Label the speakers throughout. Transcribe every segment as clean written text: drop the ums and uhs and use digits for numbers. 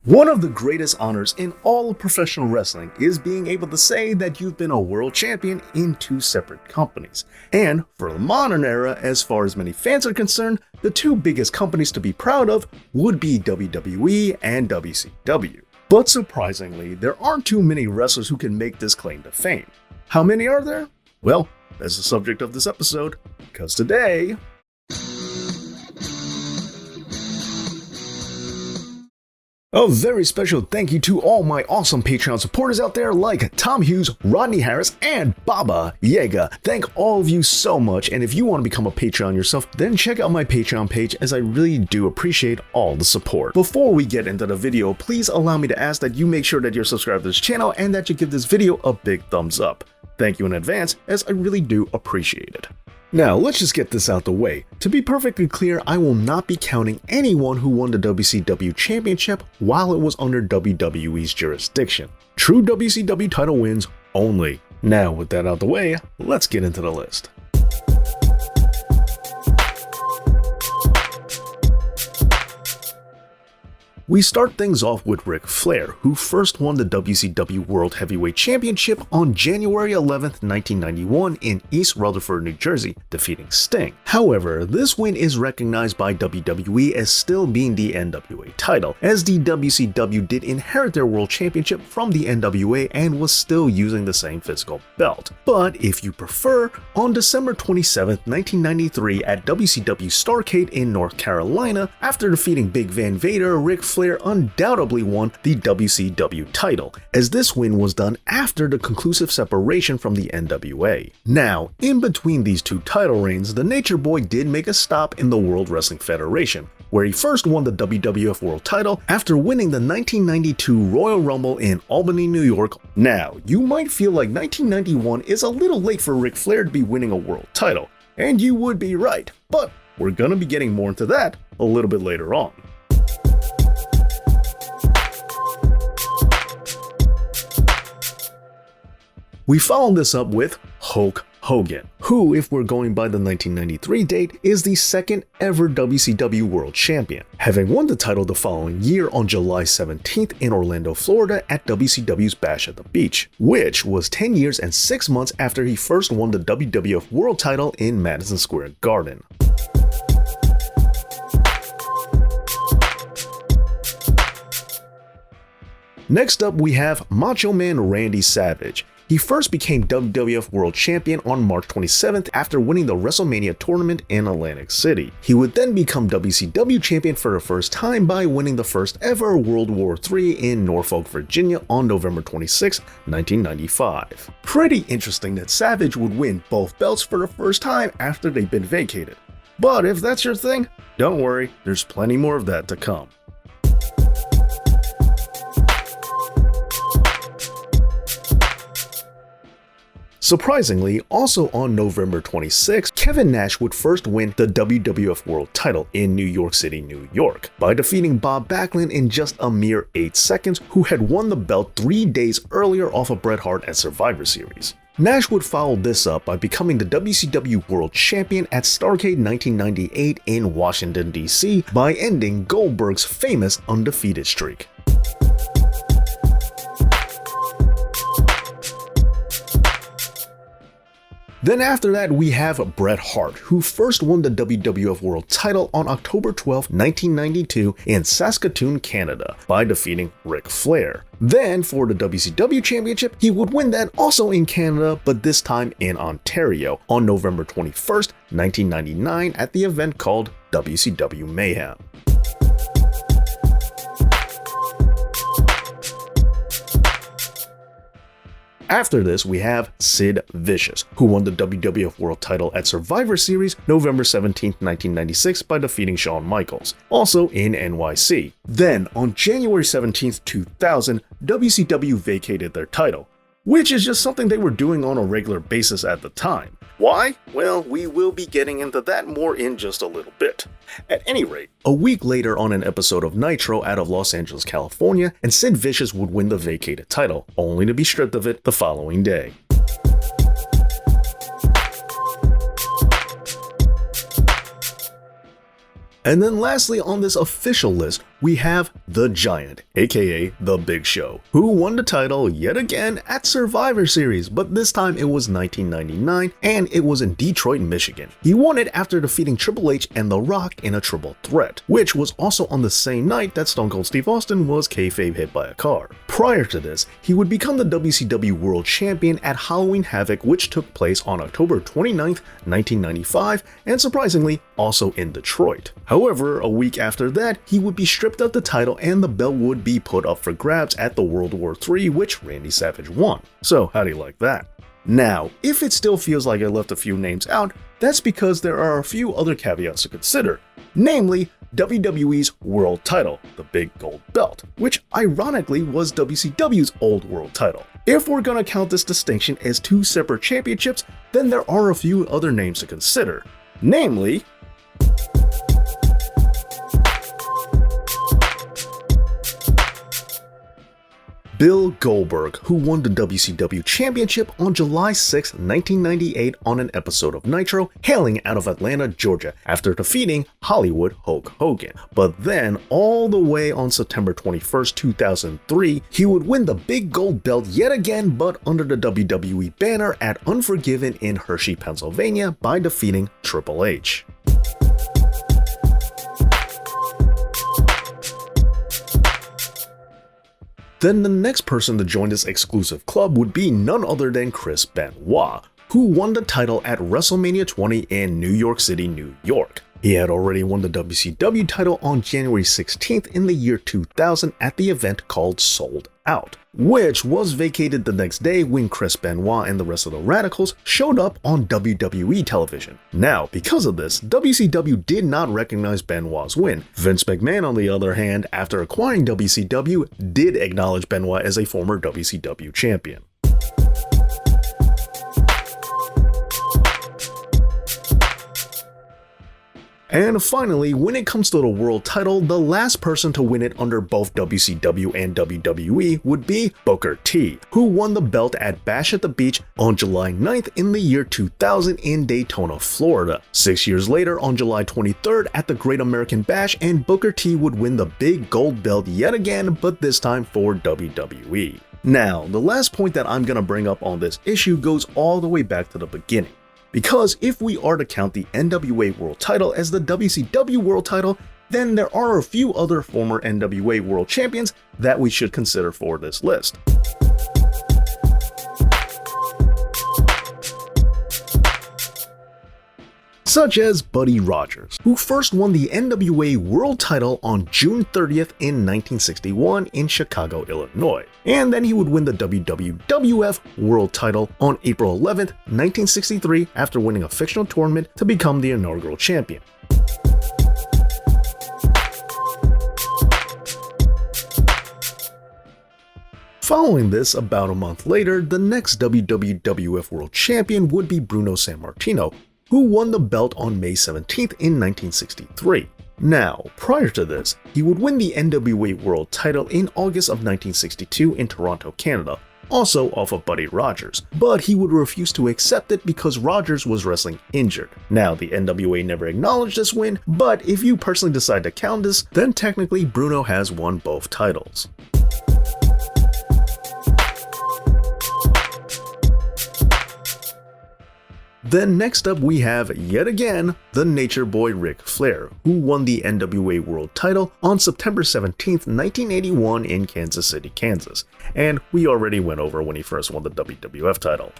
Speaker 1: One of the greatest honors in all of professional wrestling is being able to say that you've been a world champion in two separate companies. And for the modern era, as far as many fans are concerned, the two biggest companies to be proud of would be WWE and WCW. But surprisingly, there aren't too many wrestlers who can make this claim to fame. How many are there? Well, that's the subject of this episode, because today... A very special thank you to all my awesome Patreon supporters out there like Tom Hughes, Rodney Harris, and Baba Yaga. Thank all of you so much, and if you want to become a Patreon yourself, then check out my Patreon page as I really do appreciate all the support. Before we get into the video, please allow me to ask that you make sure that you're subscribed to this channel and that you give this video a big thumbs up. Thank you in advance, as I really do appreciate it. Now, let's just get this out the way. To be perfectly clear, I will not be counting anyone who won the WCW Championship while it was under WWE's jurisdiction. True WCW title wins only. Now, with that out the way, let's get into the list. We start things off with Ric Flair, who first won the WCW World Heavyweight Championship on January 11th, 1991 in East Rutherford, New Jersey, defeating Sting. However, this win is recognized by WWE as still being the NWA title, as the WCW did inherit their World Championship from the NWA and was still using the same physical belt. But if you prefer, on December 27th, 1993 at WCW Starrcade in North Carolina, after defeating Big Van Vader, Ric Flair undoubtedly won the WCW title, as this win was done after the conclusive separation from the NWA. Now, in between these two title reigns, the Nature Boy did make a stop in the World Wrestling Federation, where he first won the WWF World title after winning the 1992 Royal Rumble in Albany, New York. Now, you might feel like 1991 is a little late for Ric Flair to be winning a world title, and you would be right, but we're gonna be getting more into that a little bit later on. We follow this up with Hulk Hogan, who, if we're going by the 1993 date, is the second ever WCW World Champion, having won the title the following year on July 17th in Orlando, Florida at WCW's Bash at the Beach, which was 10 years and 6 months after he first won the WWF World title in Madison Square Garden. Next up, we have Macho Man Randy Savage. He first became WWF World Champion on March 27th after winning the WrestleMania tournament in Atlantic City. He would then become WCW Champion for the first time by winning the first ever World War III in Norfolk, Virginia on November 26, 1995. Pretty interesting that Savage would win both belts for the first time after they've been vacated. But if that's your thing, don't worry, there's plenty more of that to come. Surprisingly, also on November 26, Kevin Nash would first win the WWF World title in New York City, New York, by defeating Bob Backlund in just a mere 8 seconds, who had won the belt 3 days earlier off of Bret Hart at Survivor Series. Nash would follow this up by becoming the WCW World Champion at Starrcade 1998 in Washington, D.C. by ending Goldberg's famous undefeated streak. Then after that, we have Bret Hart, who first won the WWF World title on October 12, 1992 in Saskatoon, Canada, by defeating Ric Flair. Then for the WCW Championship, he would win that also in Canada, but this time in Ontario, on November 21st, 1999 at the event called WCW Mayhem. After this, we have Sid Vicious, who won the WWF World title at Survivor Series November 17, 1996 by defeating Shawn Michaels, also in NYC. Then, on January 17, 2000, WCW vacated their title, which is just something they were doing on a regular basis at the time. Why? Well, we will be getting into that more in just a little bit. At any rate, a week later on an episode of Nitro out of Los Angeles, California, and Sid Vicious would win the vacated title, only to be stripped of it the following day. And then lastly on this official list, we have The Giant, aka The Big Show, who won the title yet again at Survivor Series, but this time it was 1999 and it was in Detroit, Michigan. He won it after defeating Triple H and The Rock in a triple threat, which was also on the same night that Stone Cold Steve Austin was kayfabe hit by a car. Prior to this, he would become the WCW World Champion at Halloween Havoc, which took place on October 29th, 1995, and surprisingly, also in Detroit. However, a week after that, he would be stripped of the title and the belt would be put up for grabs at the World War III, which Randy Savage won. So how do you like that? Now, if it still feels like I left a few names out, that's because there are a few other caveats to consider, namely WWE's world title, the big gold belt, which ironically was WCW's old world title. If we're gonna count this distinction as two separate championships, then there are a few other names to consider, namely Bill Goldberg, who won the WCW Championship on July 6, 1998 on an episode of Nitro, hailing out of Atlanta, Georgia, after defeating Hollywood Hulk Hogan. But then, all the way on September 21st, 2003, he would win the big gold belt yet again, but under the WWE banner at Unforgiven in Hershey, Pennsylvania, by defeating Triple H. Then the next person to join this exclusive club would be none other than Chris Benoit, who won the title at WrestleMania 20 in New York City, New York. He had already won the WCW title on January 16th in the year 2000 at the event called Sold Out, which was vacated the next day when Chris Benoit and the rest of the Radicals showed up on WWE television. Now, because of this, WCW did not recognize Benoit's win. Vince McMahon, on the other hand, after acquiring WCW, did acknowledge Benoit as a former WCW champion. And finally, when it comes to the world title, the last person to win it under both WCW and WWE would be Booker T, who won the belt at Bash at the Beach on July 9th in the year 2000 in Daytona, Florida. 6 years later, on July 23rd at the Great American Bash, and Booker T would win the big gold belt yet again, but this time for WWE. Now, the last point that I'm gonna bring up on this issue goes all the way back to the beginning. Because if we are to count the NWA World title as the WCW World title, then there are a few other former NWA World Champions that we should consider for this list. Such as Buddy Rogers, who first won the NWA World title on June 30th in 1961 in Chicago, Illinois, and then he would win the WWF World title on April 11th, 1963 after winning a fictional tournament to become the inaugural champion. Following this, about a month later, the next WWF World Champion would be Bruno Sammartino, who won the belt on May 17th in 1963. Now, prior to this, he would win the NWA World title in August of 1962 in Toronto, Canada, also off of Buddy Rogers, but he would refuse to accept it because Rogers was wrestling injured. Now, the NWA never acknowledged this win, but if you personally decide to count this, then technically Bruno has won both titles. Then next up we have, yet again, the Nature Boy Ric Flair, who won the NWA World title on September 17th, 1981 in Kansas City, Kansas, and we already went over when he first won the WWF title.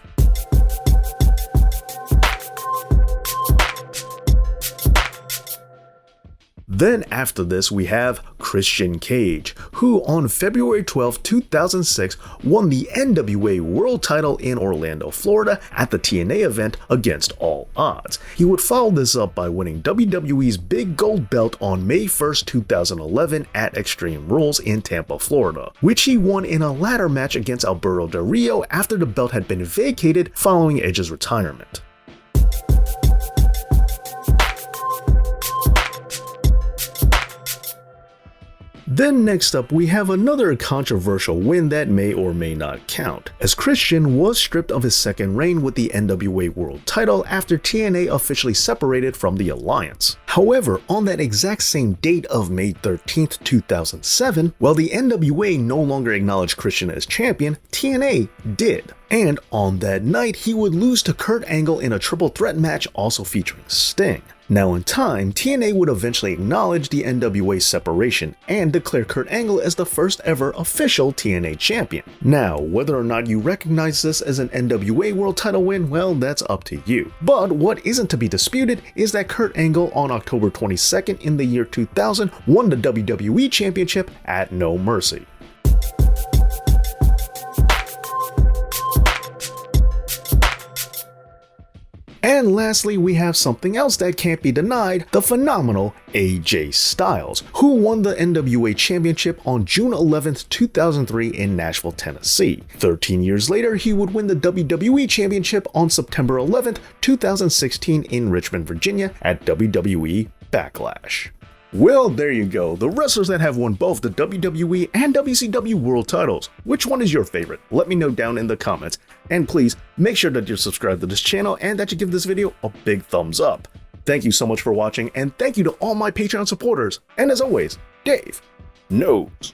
Speaker 1: Then after this we have Christian Cage, who on February 12, 2006 won the NWA World title in Orlando, Florida at the TNA event Against All Odds. He would follow this up by winning WWE's big gold belt on May 1st, 2011 at Extreme Rules in Tampa, Florida, which he won in a ladder match against Alberto Del Rio after the belt had been vacated following Edge's retirement. Then next up, we have another controversial win that may or may not count, as Christian was stripped of his second reign with the NWA World title after TNA officially separated from the Alliance. However, on that exact same date of May 13th, 2007, while the NWA no longer acknowledged Christian as champion, TNA did. And on that night, he would lose to Kurt Angle in a triple threat match also featuring Sting. Now in time, TNA would eventually acknowledge the NWA separation and declare Kurt Angle as the first ever official TNA champion. Now, whether or not you recognize this as an NWA World title win, well, that's up to you. But what isn't to be disputed is that Kurt Angle on October 22nd in the year 2000 won the WWE Championship at No Mercy. And lastly, we have something else that can't be denied, the phenomenal AJ Styles, who won the NWA Championship on June 11th, 2003 in Nashville, Tennessee. 13 years later, he would win the WWE Championship on September 11th, 2016 in Richmond, Virginia at WWE Backlash. Well, there you go, the wrestlers that have won both the WWE and WCW World titles. Which one is your favorite? Let me know down in the comments. And please, make sure that you're subscribed to this channel and that you give this video a big thumbs up. Thank you so much for watching, and thank you to all my Patreon supporters. And as always, Dave knows.